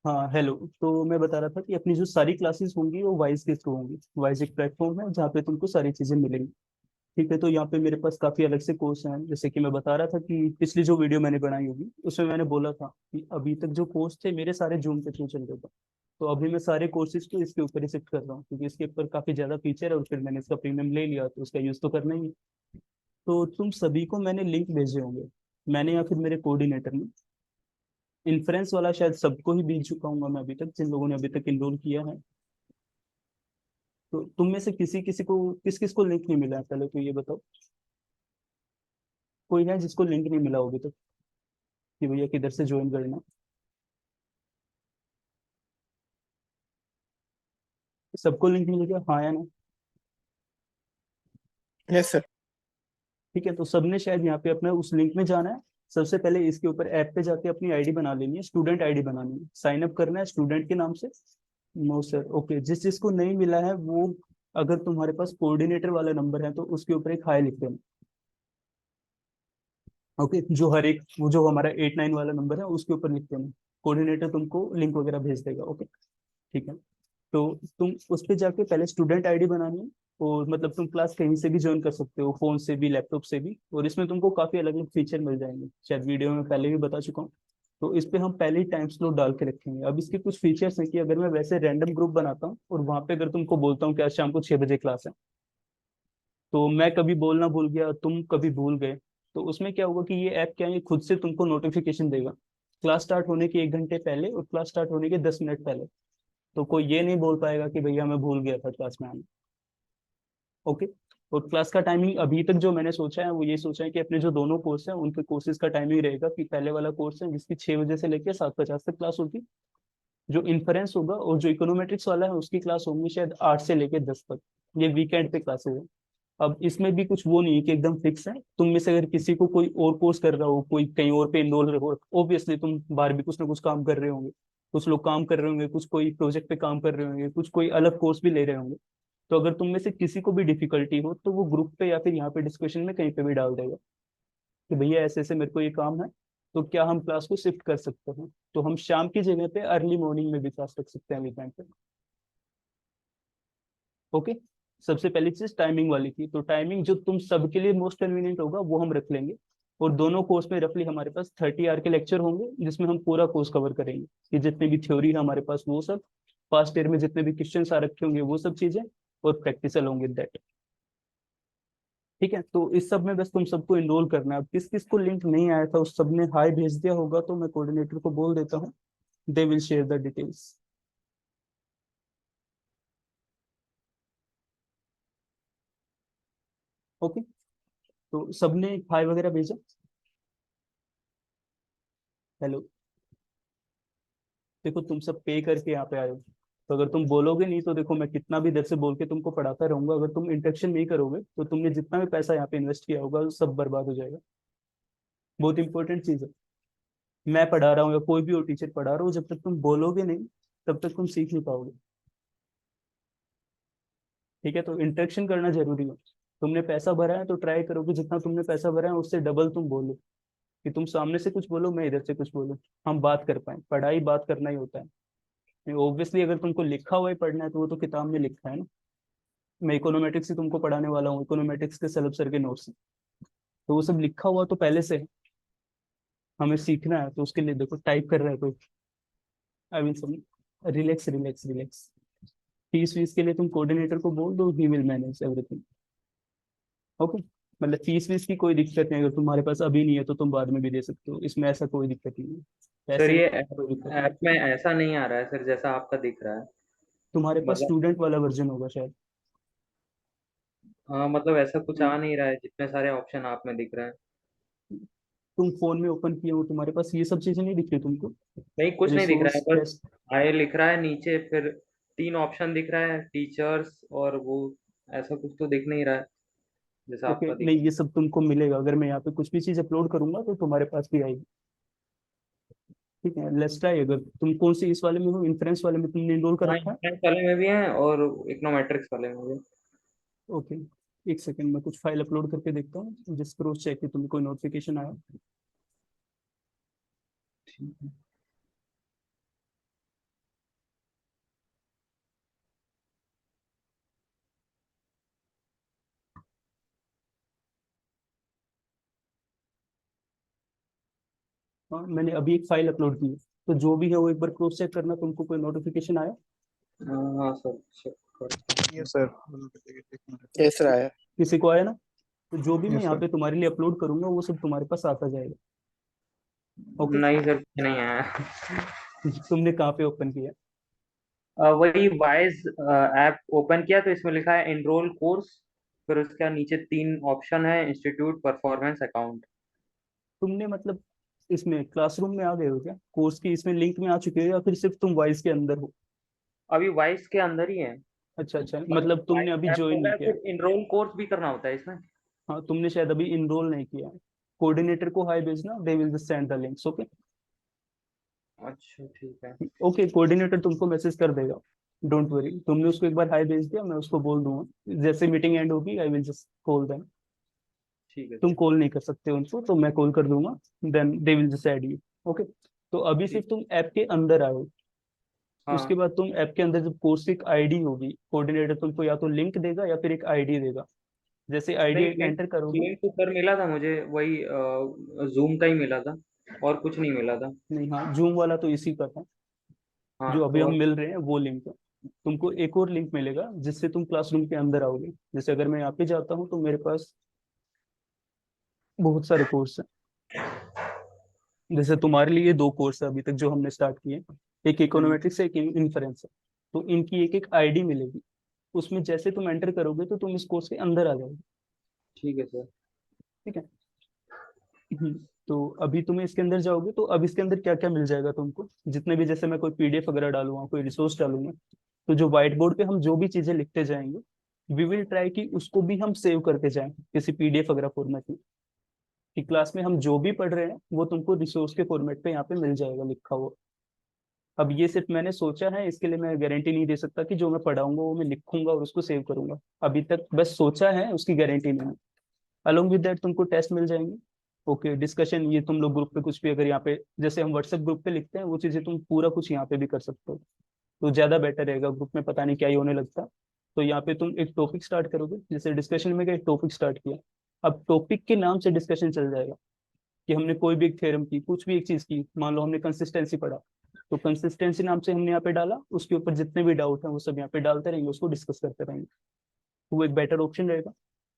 हाँ हेलो। तो मैं बता रहा था कि अपनी जो सारी क्लासेस होंगी वो वाइज के थ्रू होंगी। वाइज एक प्लेटफॉर्म है जहाँ पे तुमको सारी चीजें मिलेंगी। ठीक है, तो यहाँ पे मेरे पास काफी अलग से कोर्स हैं। जैसे कि मैं बता रहा था कि पिछली जो वीडियो मैंने बनाई होगी उसमें मैंने बोला था कि अभी तक जो कोर्स थे मेरे सारे जूम के थ्रू चल रहे थे। तो अभी मैं सारे कोर्सेज को इसके ऊपर ही शिफ्ट कर रहा हूँ क्योंकि इसके ऊपर काफी ज्यादा फीचर है और फिर मैंने इसका प्रीमियम ले लिया तो उसका यूज तो करना ही है। तो तुम सभी को मैंने लिंक भेजे होंगे, मैंने या फिर मेरे कोऑर्डिनेटर ने। इन्फ्रेंस वाला शायद सबको ही भेज चुका हूँ मैं अभी तक, जिन लोगों ने अभी तक इनरोल किया है। तो तुम में से किसी किसी को, किस किस को लिंक नहीं मिला है पहले तो ये बताओ। कोई है जिसको लिंक नहीं मिला हो अभी तक कि भैया किधर से ज्वाइन करना? सबको लिंक मिल गया, हाँ या ना? Yes sir. ठीक है, तो सबने शायद यहाँ पे अपना उस लिंक में जाना है। सबसे पहले इसके ऊपर ऐप पे जाके अपनी आईडी बना लेनी है, स्टूडेंट आईडी बनानी है, साइन अप करना है स्टूडेंट के नाम से। No sir, okay. जिस जिसको नहीं मिला है वो, अगर तुम्हारे पास कोऑर्डिनेटर वाला नंबर है तो उसके ऊपर एक हाई लिख देना। ओके, जो हर एक वो जो हमारा 89 वाला नंबर है उसके ऊपर लिख देना। कोऑर्डिनेटर तुमको लिंक वगैरह भेज देगा। ओके, ठीक है। तो तुम उस पे जाके पहले स्टूडेंट आईडी बनानी है। और मतलब तुम क्लास कहीं से भी ज्वाइन कर सकते हो, फोन से भी लैपटॉप से भी, और इसमें तुमको काफी अलग अलग फीचर मिल जाएंगे, शायद वीडियो में पहले भी बता चुका हूँ। तो इस पे हम पहले ही टाइम स्लॉट डाल के रखेंगे। अब इसके कुछ फीचर्स हैं कि अगर मैं वैसे रैंडम ग्रुप बनाता हूँ और वहां पे अगर तुमको बोलता हूँ कि आज शाम को 6 बजे क्लास है, तो मैं कभी बोलना भूल गया, तुम कभी भूल गए, तो उसमें क्या होगा कि ये ऐप क्या है, ये खुद से तुमको नोटिफिकेशन देगा क्लास स्टार्ट होने के 1 घंटे पहले और क्लास स्टार्ट होने के 10 मिनट पहले। तो कोई ये नहीं बोल पाएगा कि भैया मैं भूल गया था क्लास में आना। ओके। और क्लास का टाइमिंग अभी तक जो मैंने सोचा है वो ये सोचा है कि अपने जो दोनों कोर्स हैं उनके कोर्सेज का टाइमिंग रहेगा कि पहले वाला कोर्स है जिसकी 6 बजे से लेकर 7:50 तक क्लास होगी। जो इन्फ्रेंस होगा और जो इकोनोमेट्रिक्स वाला है उसकी क्लास होंगी शायद 8 से लेकर 10 तक। ये वीकेंड पे क्लासेस है। अब इसमें भी कुछ वो नहीं है कि एकदम फिक्स है। तुम में से अगर किसी को कोई और कोर्स कर रहा हो, कोई कहीं और पे इनरोल हो, ऑब्वियसली तुम बाहर भी कुछ ना कुछ काम कर रहे होंगे। कुछ लोग काम कर रहे होंगे, कुछ कोई प्रोजेक्ट पे काम कर रहे होंगे, कुछ कोई अलग कोर्स भी ले रहे होंगे। तो अगर तुम में से किसी को भी डिफिकल्टी हो तो वो ग्रुप पे या फिर यहाँ पे डिस्कशन में कहीं पे भी डाल देगा कि भैया ऐसे ऐसे मेरे को ये काम है, तो क्या हम क्लास को शिफ्ट कर सकते हैं। तो हम शाम की जगह पे अर्ली मॉर्निंग में भी क्लास रख सकते हैं वीकेंड पे। ओके। सबसे पहली चीज टाइमिंग वाली थी, तो टाइमिंग जो तुम सबके लिए मोस्ट कन्वीनियंट होगा वो हम रख लेंगे। और दोनों कोर्स में रफली हमारे पास 30 आवर के लेक्चर होंगे जिसमें हम पूरा कोर्स कवर करेंगे। कि जितने भी थ्योरी है हमारे पास वो सब, फर्स्ट ईयर में जितने भी क्वेश्चन आ रखे होंगे वो सब चीजें, और प्रैक्टिकल होंगे दैट। ठीक है, तो इस सब में बस तुम सबको इनरोल करना है। अब किस किस को लिंक नहीं आया था उस सबने हाई भेज दिया होगा, तो मैं कोऑर्डिनेटर को बोल देता हूँ, they will share the details. Okay. तो सबने हाई वगैरह भेजा? हेलो। देखो तुम सब पे करके यहाँ पे आए हो, तो अगर तुम बोलोगे नहीं तो देखो मैं कितना भी देर से बोल के तुमको पढ़ाता रहूंगा, अगर तुम इंटरेक्शन नहीं करोगे तो तुमने जितना भी पैसा यहाँ पे इन्वेस्ट किया होगा वो सब बर्बाद हो जाएगा। बहुत इंपॉर्टेंट चीज है। मैं पढ़ा रहा हूँ या कोई भी और टीचर पढ़ा रहा हो, जब तक तुम बोलोगे नहीं तब तक तुम सीख नहीं पाओगे। ठीक है, तो इंटरेक्शन करना जरूरी है। तुमने पैसा भरा है तो ट्राई करो कि जितना तुमने पैसा भरा है उससे डबल तुम बोलो। कि तुम सामने से कुछ बोलो, मैं इधर से कुछ बोलूं, हम बात कर पाए। पढ़ाई बात करना ही होता है। ऑब्वियसली अगर तुमको लिखा हुआ ही पढ़ना है तो वो तो किताब में लिखा है ना। मैं इकोनोमेटिक्स ही तुमको पढ़ाने वाला हूँ, इकोनोमेटिक्स के सलब सर के नोट्स। तो वो सब लिखा हुआ तो पहले से है। हमें सीखना है तो उसके लिए देखो टाइप कर रहा है कोई। आई मीन सब, रिलैक्स रिलैक्स रिलैक्स। फीस वीस के लिए तुम कोऑर्डिनेटर को बोल दो, he will manage everything. Okay. मतलब फीस वीस की कोई दिक्कत नहीं, अगर तुम्हारे पास अभी नहीं है तो तुम बाद में भी दे सकते हो, इसमें ऐसा कोई दिक्कत नहीं है। सर पैसे ये वगैरह की कोई दिक्कत नहीं। ऐप में ऐसा नहीं आ रहा है सर जैसा आपका दिख रहा है। तुम्हारे पास मतलब स्टूडेंट वाला वर्जन होगा शायद। हाँ, मतलब ऐसा कुछ तुम आ नहीं रहा है जितने सारे ऑप्शन आप में दिख रहे हैं। तुम फोन में ओपन किए हो, तुम्हारे पास ये सब चीजें नहीं दिख रही तुमको? नहीं, कुछ नहीं दिख रहा है, रिसोर्स बस टेस्ट। आए लिख रहा है नीचे, फिर तीन ऑप्शन दिख रहा है, टीचर्स और वो। ऐसा कुछ तो दिख नहीं रहा है जैसा ओके, आपका दिख। नहीं ये सब तुमको मिलेगा अगर मैं यहाँ पे कुछ भी चीज अपलोड करूंगा तो तुम्हारे पास भी आएगी। ठीक है, लेट्स ट्राई। अगर तुम कौन सी इस वाले में हो, इन्फ्लुएंस वाले में तुमने इनरोल कर हाँ, रखा है? इंफ्लुएंस वाले में भी हैं और इकोनोमेट्रिक्स वाले में भी। ओके, एक सेकंड मैं कुछ फाइल अपलोड करके देखता हूँ जिस क्रॉस चेक की तुम्हें कोई नोटिफिकेशन आया। ठीक है। हाँ मैंने अभी एक फाइल अपलोड की है, तो जो भी है वो एक बार क्रॉस चेक करना, तुमको कोई नोटिफिकेशन आया? हाँ सर, चेक करता हूँ। यस सर, यस सर आया। किसी को आया ना? तो जो भी मैं यस यहाँ सर। पे तुम्हारे लिए अपलोड करूंगा वो सब तुम्हारे पास आता जाएगा। ओके। नहीं सर, कुछ नहीं आया। तुमने कहाँ पे ओपन किया? वही वाइज ऐप ओपन किया तो इसमें लिखा है एनरोल कोर्स, फिर उसके नीचे 3 ऑप्शन है, इंस्टीट्यूट, परफॉर्मेंस, अकाउंट। तुमने मतलब इसमें क्लासरूम में आ गए हो क्या, कोर्स की इसमें लिंक में आ चुके हो, या फिर सिर्फ तुम वॉइस के अंदर हो? अभी वाइज के अंदर ही है। अच्छा अच्छा, और मतलब तुमने वाइज अभी ऐप ज्वाइन हो नहीं गया, किया। फिर एनरोल कोर्स भी करना होता है इसमें। हाँ तुमने शायद अभी इनरोल नहीं किया। कोऑर्डिनेटर को हाई भेजना, दे will just send the links. Okay. अच्छा ठीक है। ओके, कोऑर्डिनेटर तुमको मैसेज कर देगा। डोंट वरी, तुमने उसको एक बार हाई भेज दिया, मैं उसको बोल दूंगा जैसे मीटिंग एंड होगी, I will just call them. ठीक है तुम सर। कॉल नहीं कर सकते उनको, तो मैं कॉल कर दूंगा, then they will just add you. Okay. तो अभी ठीक। सिर्फ तुम ऐप के अंदर आओ। उसके हाँ। बाद तुम ऐप के अंदर जब कोर्स की एक आईडी होगी, कोऑर्डिनेटर तुमको या तो लिंक देगा या फिर एक आईडी देगा। जैसे आईडी नहीं, लिंक एंटर करोगे। लिंक तो सर मिला था मुझे, वही जूम का ही मिला था, और कुछ नहीं मिला था। नहीं, हाँ जूम वाला तो इसी का था, हाँ जो अभी तो हम और। मिल रहे हैं वो लिंक है। तुमको एक और लिंक मिलेगा जिससे तुम क्लासरूम के अंदर आओगे। जैसे अगर मैं यहाँ पे जाता हूँ तो मेरे पास बहुत सारे कोर्स हैं। जैसे तुम्हारे लिए 2 कोर्स है अभी तक जो हमने स्टार्ट किए, एक हम्म। इकोनोमेट्रिक्स है, एक इन्फ्रेंस है। तो इनकी एक एक आईडी मिलेगी। उसमें जैसे तुम एंटर करोगे तो तुम इस कोर्स के अंदर आ जाओगे। ठीक है सर। ठीक है। तो अभी तुम्हें इसके अंदर जाओगे तो अब इसके अंदर क्या क्या मिल जाएगा तुमको, जितने भी, जैसे मैं कोई पीडीएफ वगैरह डालूंगा, कोई रिसोर्स डालूंगा, तो जो व्हाइट बोर्ड पे हम जो भी चीजें लिखते जाएंगे, वी विल ट्राई कि उसको भी हम सेव करते जाएं किसी पीडीएफ वगैरह फॉर्मेट में, कि क्लास में हम जो भी पढ़ रहे हैं वो तुमको रिसोर्स के फॉर्मेट पे यहाँ पे मिल जाएगा लिखा हुआ। अब ये सिर्फ मैंने सोचा है, इसके लिए मैं गारंटी नहीं दे सकता कि जो मैं पढ़ाऊंगा वो मैं लिखूंगा और उसको सेव करूंगा। अभी तक बस सोचा है, उसकी गारंटी नहीं है। अलोंग विद दैट तुमको टेस्ट मिल जाएंगे। ओके, डिस्कशन ये तुम लोग ग्रुप पे कुछ भी, अगर यहाँ पे जैसे हम व्हाट्सएप ग्रुप पे लिखते हैं वो चीजें तुम पूरा कुछ यहाँ पे भी कर सकते हो, तो ज्यादा बेटर रहेगा। ग्रुप में पता नहीं क्या ही होने लगता। तो यहाँ पे तुम एक टॉपिक स्टार्ट करोगे, जैसे डिस्कशन में एक टॉपिक स्टार्ट किया, अब टॉपिक के नाम से डिस्कशन चल जाएगा, कि हमने कोई भी एक थ्योरम की, कुछ भी एक चीज की, मान लो हमने कंसिस्टेंसी पढ़ा, तो कंसिस्टेंसी नाम से हमने यहाँ पे डाला, उसके ऊपर जितने भी डाउट हैं वो सब यहाँ पे डालते रहेंगे, उसको डिस्कस करते रहेंगे। तो वो एक बेटर ऑप्शन रहेगा।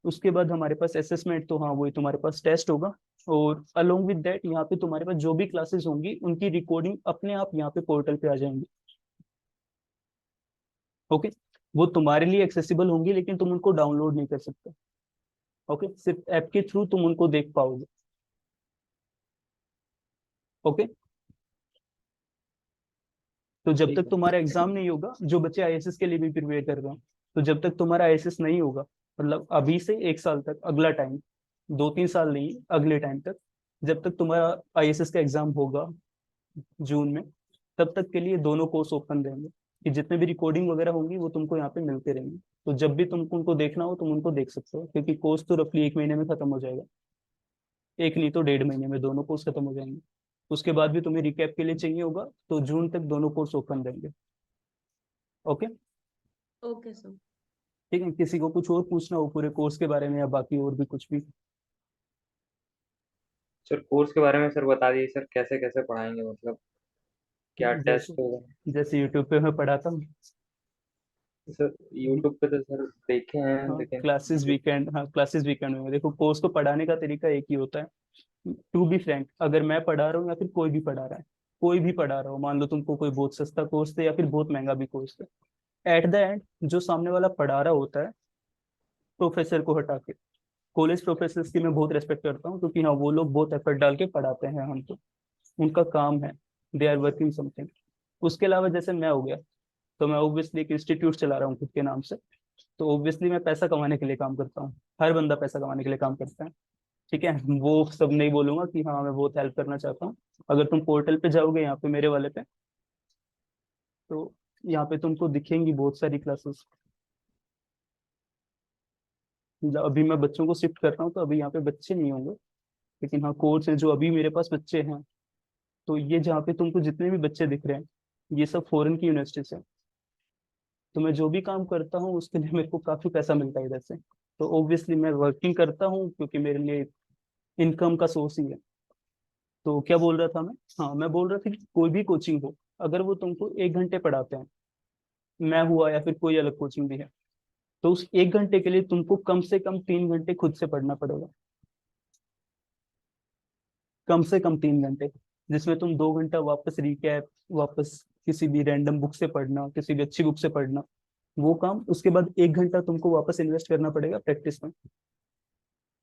उसके बाद हमारे पास असेसमेंट, तो हाँ वही तुम्हारे पास टेस्ट होगा। और अलोंग विद दैट यहाँ पे तुम्हारे पास जो भी क्लासेस होंगी उनकी रिकॉर्डिंग अपने आप यहाँ पे पोर्टल पे आ जाएंगी। ओके। वो तुम्हारे लिए एक्सेसिबल होंगी लेकिन तुम उनको डाउनलोड नहीं कर सकते। ओके, सिर्फ ऐप के थ्रू तुम उनको देख पाओगे। ओके। तो जब ठीक तक है। तुम्हारा एग्जाम नहीं होगा, जो बच्चे आईएएस के लिए भी प्रिपेयर कर रहे हैं, तो जब तक तुम्हारा आईएएस नहीं होगा, मतलब अभी से 1 साल तक, अगला टाइम, 2-3 साल नहीं, अगले टाइम तक, जब तक तुम्हारा आईएएस का एग्जाम होगा जून में, तब तक के लिए दोनों कोर्स ओपन रहेंगे, कि जितने भी रिकॉर्डिंग वगैरह होंगी वो तुमको यहाँ पे मिलते रहेंगे। तो जब भी तुमको उनको देखना हो तुम उनको देख सकते हो, क्योंकि कोर्स तो रफली 1 महीने में खत्म हो जाएगा। एक नहीं तो 1.5 महीने में दोनों कोर्स खत्म हो जाएंगे। उसके बाद भी तुम्हें रिकैप के लिए चाहिए होगा तो जून तक दोनों कोर्स ओपन रहेंगे। ओके। Okay sir. ठीक है, किसी को कुछ और पूछना हो पूरे कोर्स के बारे में या बाकी और भी कुछ भी? सर कोर्स के बारे में सर बता दीजिए सर, कैसे कैसे पढ़ाएंगे, मतलब क्या जैसे टेस्ट होगा? जैसे यूट्यूब पे मैं पढ़ाता हूँ। सर यूट्यूब पे तो सर देखे हैं, हाँ लेकिन क्लासेस वीकेंड, हाँ क्लासेस वीकेंड में देखो, कोर्स को पढ़ाने का तरीका एक ही होता है। टू बी फ्रैंक, अगर मैं पढ़ा रहा हूँ या फिर कोई भी पढ़ा रहा है, कोई भी पढ़ा रहा हो, मान लो तुमको कोई बहुत सस्ता कोर्स है या फिर बहुत महंगा भी कोर्स है, एट द एंड जो सामने वाला पढ़ा रहा होता है, प्रोफेसर को हटा के, कॉलेज प्रोफेसर की मैं बहुत रेस्पेक्ट करता हूँ, क्योंकि हाँ वो लोग बहुत एफर्ट डाल के पढ़ाते हैं हमको, उनका काम है, दे आर वर्किंग समथिंग। उसके अलावा जैसे मैं हो गया, तो मैं ऑब्वियसली एक इंस्टीट्यूट चला रहा हूँ खुद के नाम से, तो ऑब्वियसली मैं पैसा कमाने के लिए काम करता हूँ। हर बंदा पैसा कमाने के लिए काम करता है। ठीक है, वो सब नहीं बोलूंगा कि हाँ मैं बहुत हेल्प करना चाहता हूँ। अगर तुम पोर्टल पे जाओगे यहाँ पे मेरे वाले पे, तो यहाँ पे तुमको दिखेंगी बहुत सारी क्लासेस। अभी मैं बच्चों को शिफ्ट कर रहा हूँ तो अभी यहाँ पे बच्चे नहीं होंगे, लेकिन हाँ कोर्स है जो अभी मेरे पास बच्चे हैं। तो ये जहाँ पे तुमको जितने भी बच्चे दिख रहे हैं ये सब फॉरेन की यूनिवर्सिटी से। तो मैं जो भी काम करता हूँ उसके लिए मेरे को काफी पैसा मिलता है इधर से, तो ऑब्वियसली मैं वर्किंग करता हूँ क्योंकि मेरे लिए इनकम का सोर्स ही है। तो क्या बोल रहा था मैं? हाँ, मैं बोल रहा था कि कोई भी कोचिंग हो, अगर वो तुमको 1 घंटे पढ़ाते हैं, मैं हुआ या फिर कोई अलग कोचिंग भी है, तो उस 1 घंटे के लिए तुमको कम से कम 3 घंटे खुद से पढ़ना पड़ेगा। कम से कम 3 घंटे, जिसमें तुम 2 घंटा वापस रिकैप, वापस किसी भी रैंडम बुक से पढ़ना, किसी भी अच्छी बुक से पढ़ना, वो काम। उसके बाद 1 घंटा तुमको वापस इन्वेस्ट करना पड़ेगा प्रैक्टिस में।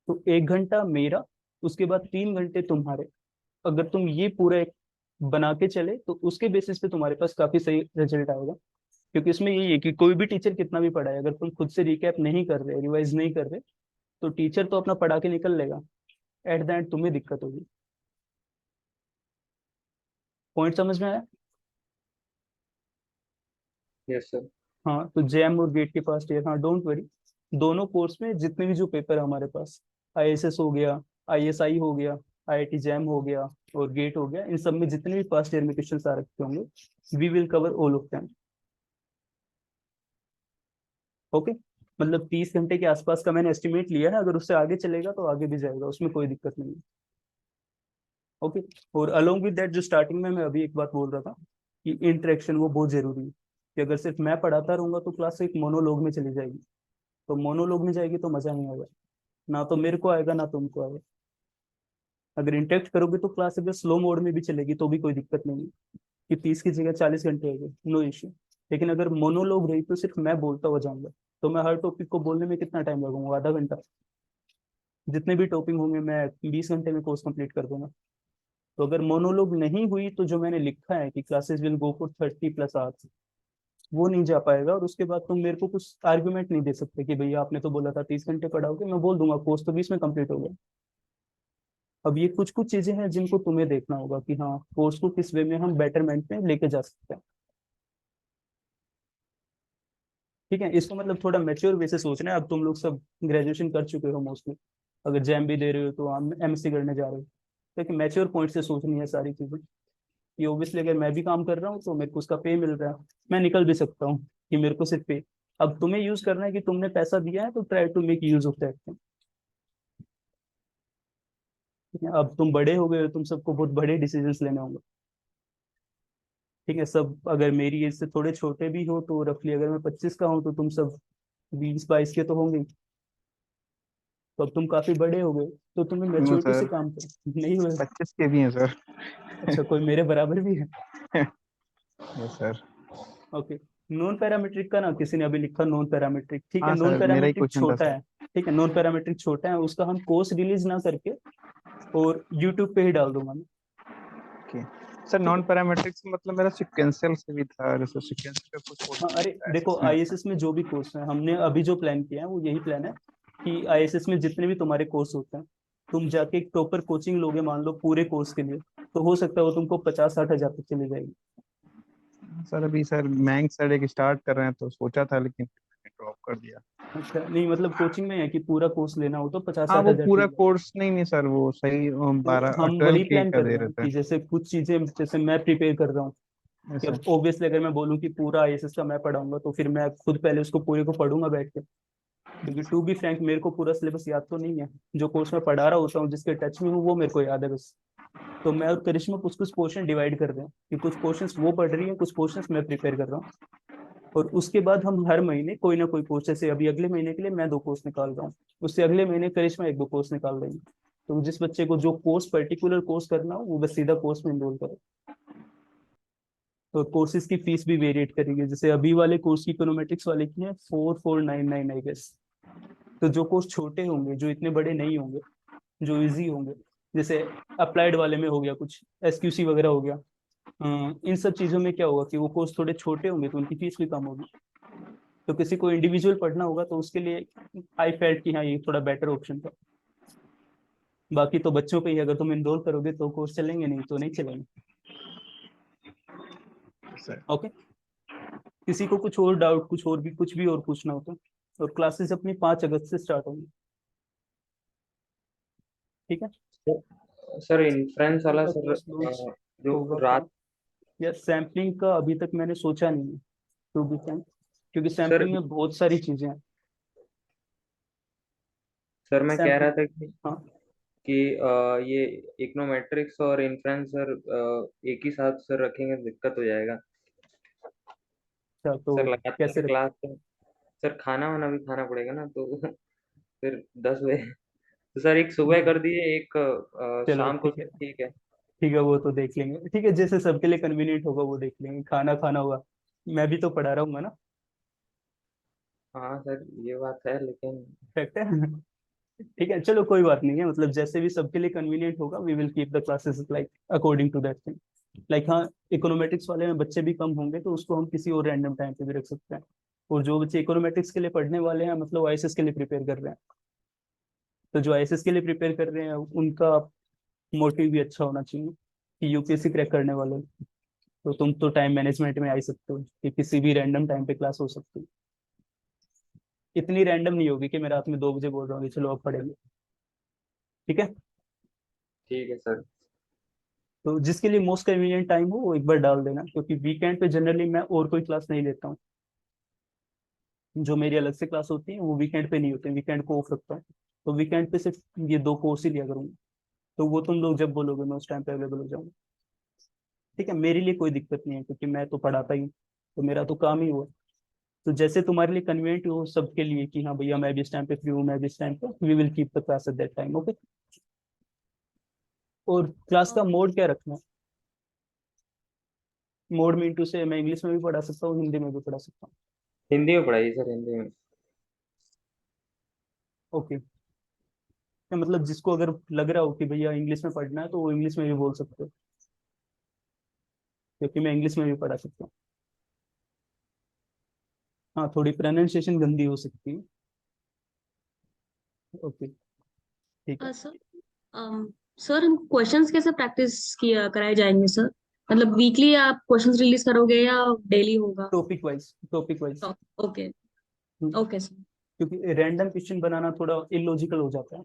तो 1 घंटा मेरा, उसके बाद 3 घंटे तुम्हारे। अगर तुम ये पूरा एक बना के चले तो उसके बेसिस पे तुम्हारे पास काफी सही रिजल्ट आएगा। क्योंकि इसमें यही है कि कोई भी टीचर कितना भी पढ़ाए, अगर तुम खुद से रिकैप नहीं कर रहे, रिवाइज नहीं कर रहे, तो टीचर तो अपना पढ़ा के निकल लेगा, एट द एंड तुम्हें दिक्कत होगी। पॉइंट समझ में आया? Yes sir. हाँ, तो जैम और गेट के पास ईयर, हाँ डोंट वरी। दोनों कोर्स में जितने भी जो पेपर है हमारे पास, आईएसएस हो गया, आईएसआई हो गया, आईआईटी जैम हो गया और गेट हो गया, इन सब में जितने भी फर्स्ट ईयर में क्वेश्चन आ रखे होंगे, we will cover all of them. Okay, मतलब 30 घंटे के आसपास का मैंने एस्टिमेट लिया है, अगर उससे आगे चलेगा तो आगे भी जाएगा, उसमें कोई दिक्कत नहीं है। ओके। और अलोंग विद दैट, जो स्टार्टिंग में मैं अभी एक बात बोल रहा था कि इंटरेक्शन वो बहुत जरूरी है। कि अगर सिर्फ मैं पढ़ाता रहूंगा तो क्लास एक मोनोलॉग में चली जाएगी, तो मोनोलॉग में जाएगी तो मजा नहीं आएगा, ना तो मेरे को आएगा ना तुमको आएगा। अगर इंटरेक्ट करोगे तो क्लास अगर स्लो मोड में भी चलेगी तो भी कोई दिक्कत नहीं है, कि 30 की जगह 40 घंटे हो गए, नो इश्यू। लेकिन अगर मोनोलॉग रही तो सिर्फ मैं बोलता हुआ जाऊंगा, तो मैं हर टॉपिक को बोलने में कितना टाइम लगाऊंगा? आधा घंटा। जितने भी टॉपिक होंगे मैं 20 घंटे में कोर्स कंप्लीट कर दूंगा। तो अगर मोनोलॉग नहीं हुई तो जो मैंने लिखा है कि classes will go for 30+ hours, वो नहीं जा पाएगा। और उसके बाद तुम मेरे को कुछ आर्ग्यूमेंट नहीं दे सकते कि भैया आपने तो बोला था 30 घंटे पढ़ाओगे, मैं बोल दूंगा कोर्स तो 20 में कंप्लीट हो गया। अब ये कुछ कुछ चीजें हैं जिनको तुम्हें देखना होगा कि हाँ, कोर्स को किस वे में हम बेटरमेंट में लेके जा सकते हैं। ठीक है, इसको मतलब थोड़ा मेच्योर वे से सोचना है। अब तुम लोग सब ग्रेजुएशन कर चुके हो मोस्टली, अगर जैम भी दे रहे हो तो हम एमएससी करने जा रहे हो, लेकिन मैच्योर पॉइंट से सोचनी है सारी चीजें। कि ऑब्वियसली अगर मैं भी काम कर रहा हूँ तो मेरे को उसका पे मिल रहा है, मैं निकल भी सकता हूँ कि मेरे को सिर्फ पे। अब तुम्हें यूज करना है कि तुमने पैसा दिया है तो try to make use of that. ठीक है, अब तुम बड़े हो गए हो, तुम सबको बहुत बड़े डिसीजंस लेने होंगे। ठीक है, सब अगर मेरी एज से थोड़े छोटे भी हो तो रफली अगर मैं 25 का हूँ तो तुम सब 20-22 के तो होंगे ही। तो अब तुम काफी बड़े हो गए, तो तुम्हें नो मेच्योरिटी से सर, काम कर नहीं हुए। 25 के भी हैं सर। अच्छा, कोई मेरे बराबर भी है? Yes sir. Okay. Non parametric का ना किसी ने अभी लिखा नॉन पैरामीट्रिक, ठीक है, हाँ नॉन सर, मेरा ही पैरामीट्रिक क्वेश्चन था छोटा सर। है। ठीक है, नॉन पैरामीट्रिक छोटा है, उसका हम कोर्स रिलीज ना करके और यूट्यूब पे ही डाल दूंगा मैं। ओके सर, ठीक नॉन है। पैरामेट्रिक्स मतलब मेरा सीक्वेंशियल से भी था, जैसे सीक्वेंशियल का कुछ हाँ, पोर्शन अरे होता है, ऐसा देखो, उसमें होता आईएसएस में जो भी कोर्स है, हमने अभी जो प्लान किया है वो यही प्लान है कि आईएसएस में जितने भी तुम्हारे कोर्स होते हैं, तुम जाके एक प्रॉपर कोचिंग लोगे मान लो पूरे कोर्स के लिए, तो हो सकता है वो तुमको 50-60 हजार तक चली जाएगी। है सर। अभी सर मैंग सर एक स्टार्ट कर रहे हैं तो सोचा था, लेकिन ड्रॉप कर दिया। अच्छा, नहीं मतलब कोचिंग में है कि पूरा कोर्स लेना हो तो पचास हाँ, साठ वो हजार पूरा चली जाएगी। कोर्स नहीं नहीं सर, वो सही तो 12 हम 12 वही के प्लान का कर दे रहे रहे हैं थे। कि जैसे कुछ चीजें, जैसे मैं प्रिपेयर कर रहा हूँ कि ऐसा। अब ऑब्वियसली अगर मैं बोलूँ कि पूरा आईएसएस का मैं पढ़ाऊंगा तो फिर मैं खुद पहले उसको पूरे को पढ़ूंगा बैठ के। क्योंकि टू बी फ्रैंक मेरे को पूरा सिलेबस याद तो नहीं है, जो कोर्स में पढ़ा रहा होता हूँ जिसके टच में हूँ वो मेरे को याद है बस। तो मैं और करिश्मा कुछ कुछ पोर्शन डिवाइड कर रहे हैं कि कुछ पोर्शंस वो पढ़ रही है, कुछ पोर्शंस मैं प्रिपेयर कर रहा हूँ। और उसके बाद हम हर महीने कोई ना कोई कोर्स, जैसे अभी अगले महीने के लिए मैं 2 कोर्स निकाल रहा हूँ, उससे अगले महीने करिश्मा 1-2 कोर्स निकाल रही है। तो जिस बच्चे को जो कोर्स पर्टिकुलर कोर्स करना हो वो बस सीधा कोर्स में इनरोल करे। तो कोर्सेज की फीस भी वेरिएट करेगी, जैसे अभी वाले कोर्स की, इकोनोमेट्रिक्स वाले की है 4499 आई गेस। तो जो कोर्स छोटे होंगे, जो इतने बड़े नहीं होंगे, जो इजी होंगे, जैसे अप्लाइड वाले में हो गया कुछ एसक्यूसी वगैरह हो गया, इन सब चीजों में क्या होगा कि वो कोर्स थोड़े छोटे होंगे तो उनकी फीस भी कम होगी। तो किसी को इंडिविजुअल पढ़ना होगा तो उसके लिए आई फेल्ट कि हाँ ये थोड़ा बेटर ऑप्शन था। बाकी तो बच्चों पे ही, अगर तुम इनरोल करोगे तो कोर्स चलेंगे, नहीं तो नहीं चलेंगे। सर। ओके। किसी को कुछ और डाउट, कुछ भी और पूछना हो तो? और क्लासेस अपनी 5 अगस्त से स्टार्ट होंगी। ठीक है। सर इन्फ्रेंस वाला का सर, कोर्स लॉन्च जो होगा रात। कब? या सैम्पलिंग का अभी तक मैंने सोचा नहीं है, टू बी फ्रैंक, क्योंकि सर सैम्पलिंग में बहुत सारी चीजें हैं। सर मैं कह रहा सैम्पलिंग, था हाँ। कि ये इकोनोमेट्रिक्स और इन्फ्रेंस सर एक ही साथ सर रखेंगे तो दिक्कत हो जाएगा। अच्छा तो सर लगातार कैसे रख क्लास सर खाना वाना भी खाना पड़ेगा ना, तो फिर 10 बजे तो सर एक सुबह कर दिए, एक चलो शाम को, ठीक है, सर ठीक है। ठीक है वो तो देख लेंगे, ठीक है जैसे सबके लिए कन्वीनियंट होगा वो देख लेंगे, खाना खाना हुआ, मैं भी तो पढ़ा रहा हूँ ना। हाँ सर ये बात है, लेकिन फैक्ट है। ठीक है चलो कोई बात नहीं है, मतलब जैसे भी सबके लिए कन्वीनियंट होगा we will keep the classes like according to that thing. Like हाँ, इकोनोमेट्रिक्स वाले में बच्चे भी कम होंगे तो उसको हम किसी और रैंडम टाइम पे भी रख सकते हैं। और जो बच्चे इकोनोमेट्रिक्स के लिए पढ़ने वाले हैं, मतलब आईएसएस के लिए प्रिपेयर कर रहे हैं, तो जो आईएसएस के लिए प्रिपेयर कर रहे हैं उनका मोटिव भी अच्छा होना चाहिए कि यूपीएससी क्रैक करने वाले हैं। तो तुम तो टाइम मैनेजमेंट में आ ही सकते हो कि किसी भी रैंडम टाइम पे क्लास हो सकती है। इतनी रैंडम नहीं होगी कि मैं रात में 2 बजे बोल रहा हूँ कि चलो अब पढ़ेंगे। ठीक है, ठीक है सर। तो जिसके लिए मोस्ट कन्वीनियंट टाइम हो वो एक बार डाल देना, क्योंकि वीकेंड पे जनरली मैं और कोई क्लास नहीं लेता हूँ। जो मेरी अलग से क्लास होती है वो वीकेंड पे नहीं होती, वीकेंड को ऑफ रखता हूँ। तो वीकेंड पे सिर्फ ये 2 कोर्स ही लिया करूँगा। तो वो तुम लोग जब बोलोगे मैं उस टाइम पे अवेलेबल हो जाऊंगा। ठीक है, मेरे लिए कोई दिक्कत नहीं है क्योंकि मैं तो पढ़ाता ही हूँ, तो मेरा तो काम ही हुआ। तो जैसे तुम्हारे लिए कन्वीनियंट हो सबके लिए कि हाँ भैया मैं भी इस टाइम पे फ्री हूँ, मैं भी इस टाइम पे, we will keep the class at that time. Okay, और क्लास का मोड क्या रखना है? मोड मीन टू से मैं इंग्लिश में भी पढ़ा सकता हूँ, हिंदी में भी पढ़ा सकता हूँ। हिंदी में पढ़ाइए सर, हिंदी में। ओके, तो मतलब जिसको अगर लग रहा हो कि भैया इंग्लिश में पढ़ना है तो वो इंग्लिश में भी बोल सकते हो, क्योंकि मैं इंग्लिश में भी पढ़ा सकता हूँ। हाँ, थोड़ी प्रोनाउंसिएशन गंदी हो सकती है। ओके, ठीक है। सर सर हम क्वेश्चंस कैसे प्रैक्टिस किया कराए जाएंगे सर? मतलब वीकली आप क्वेश्चंस रिलीज करोगे या डेली होगा? Topic wise, topic wise. Okay, okay sir. क्योंकि रैंडम क्वेश्चन बनाना थोड़ा इलॉजिकल हो जाता है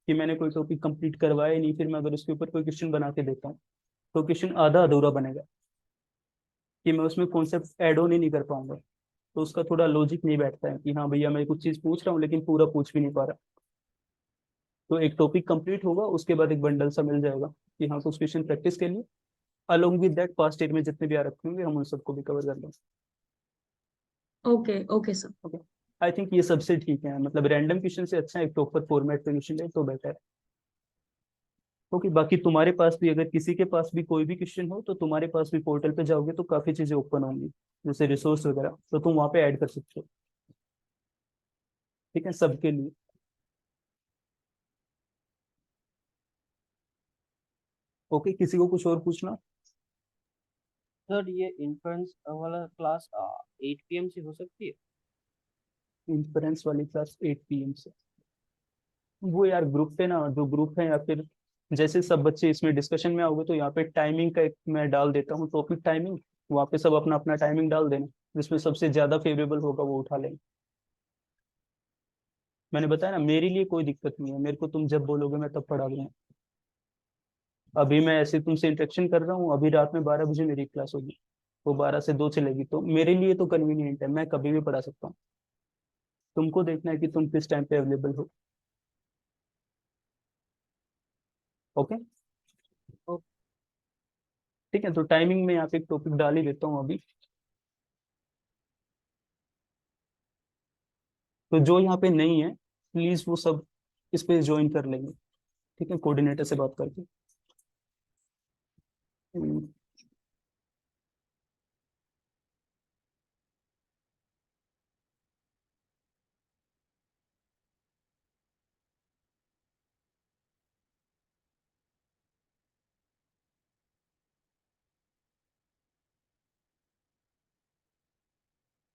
कि मैंने कोई टॉपिक कंप्लीट करवाया ही नहीं, फिर मैं अगर उसके ऊपर कोई क्वेश्चन बना के देता हूँ तो क्वेश्चन आधा अधूरा बनेगा, कि मैं उसमें कॉन्सेप्ट ऐड ऑन ही नहीं कर पाऊंगा। तो उसका थोड़ा लॉजिक नहीं बैठता है कि हाँ भैया मैं कुछ चीज पूछ रहा हूँ लेकिन पूरा पूछ भी नहीं पा रहा। तो एक टॉपिक कंप्लीट होगा उसके बाद एक बंडल सा मिल जाएगा कि हाँ कुछ क्वेश्चन प्रैक्टिस के लिए, along with that past year में जितने भी आ रखे होंगे हम उन सबको भी कवर कर लेंगे। Okay, okay sir. Okay, I think ये सबसे ठीक है, मतलब रैंडम क्वेश्चन से अच्छा एक प्रॉपर फॉर्मेट पे क्वेश्चन है तो बेटर है। ओके, बाकी तुम्हारे पास भी अगर किसी के पास भी कोई भी क्वेश्चन हो तो तुम्हारे पास भी पोर्टल पे जाओगे तो काफी चीजें ओपन होंगी, जैसे रिसोर्स वगैरह, तो तुम वहाँ पे ऐड कर सकते हो। ठीक है, सबके लिए। ओके, किसी को कुछ और पूछना? सर ये इन्फ्लुएंस वाला क्लास 8 PM से हो सकती है? इंफ्रेंस वाली क्लास 8 PM से? वो यार ग्रुप पे ना, जो ग्रुप है, या फिर जैसे सब बच्चे इसमें डिस्कशन में आओगे तो यहाँ पे टाइमिंग का एक मैं डाल देता हूँ टॉपिक टाइमिंग। वहाँ पे सब अपना अपना टाइमिंग डाल देना, जिसमें सबसे ज्यादा फेवरेबल होगा वो उठा लेंगे। मैंने बताया ना, मेरे लिए कोई दिक्कत नहीं है, मेरे को तुम जब बोलोगे मैं तब पढ़ा दूंगा। अभी मैं ऐसे तुमसे इंटरेक्शन कर रहा हूँ, अभी रात में 12 बजे मेरी क्लास होगी, वो 12 से 2 चलेगी, तो मेरे लिए तो कन्वीनियंट है, मैं कभी भी पढ़ा सकता हूँ। तुमको देखना है कि तुम किस टाइम पे अवेलेबल हो। Okay, okay. ठीक है, तो टाइमिंग में यहाँ पे एक टॉपिक डाल ही देता हूँ अभी। तो जो यहाँ पे नहीं है प्लीज वो सब इस पे ज्वाइन कर लेंगे, ठीक है, कोऑर्डिनेटर से बात करके।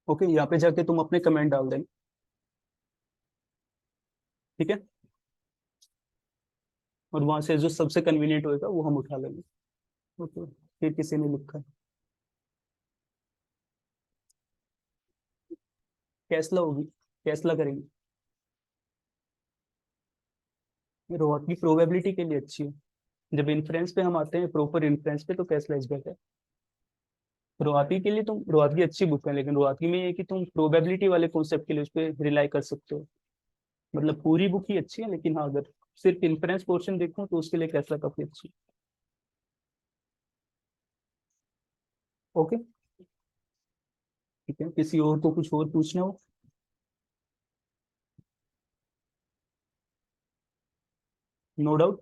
ओके, यहाँ पे जाके तुम अपने कमेंट डाल देना। ठीक है, और वहां से जो सबसे कन्वीनियंट होएगा वो हम उठा लेंगे। ओके, फिर किसी ने लिखा है कैसला होगी, कैसला करेंगे। ये रोहत की प्रोबेबिलिटी के लिए अच्छी है। जब इन्फ्रेंस पे हम आते हैं, प्रॉपर इन्फ्रेंस पे, तो कैसला इज बेटर। रोहाती के लिए तुम, रोहात की अच्छी बुक है लेकिन रोहाती में ये है कि तुम प्रोबेबिलिटी वाले कॉन्सेप्ट के लिए उस पर रिलाई कर सकते हो। मतलब पूरी बुक ही अच्छी है लेकिन हाँ, अगर सिर्फ इन्फ्रेंस पोर्शन देखूं तो उसके लिए कैसा काफी अच्छी। ओके ठीक है, किसी और को कुछ और पूछना हो? No doubt.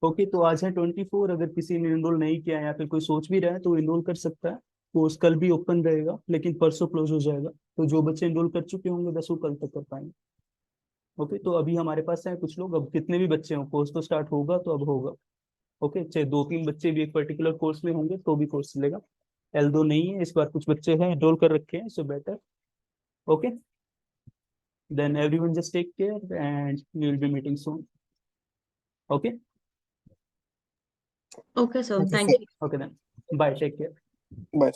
ओके तो आज है 24, अगर किसी ने इनरोल नहीं किया है या फिर कोई सोच भी रहा है तो इनरोल कर सकता है। कोर्स कल भी ओपन रहेगा लेकिन परसों क्लोज हो जाएगा, तो जो बच्चे इनरोल कर चुके होंगे बस वो कल तक कर पाएंगे। ओके तो अभी हमारे पास है कुछ लोग, अब कितने भी बच्चे हों कोर्स तो स्टार्ट होगा तो अब होगा। ओके चाहे 2-3 बच्चे भी एक पर्टिकुलर कोर्स में होंगे तो भी कोर्स चलेगा। L2 नहीं है इस बार, कुछ बच्चे हैं इनरोल कर रखे हैं, so better. Okay then everyone just take care and we will be meeting soon. Okay Okay, sir. Okay, Thank sir. you. Okay then bye, take care. Bye.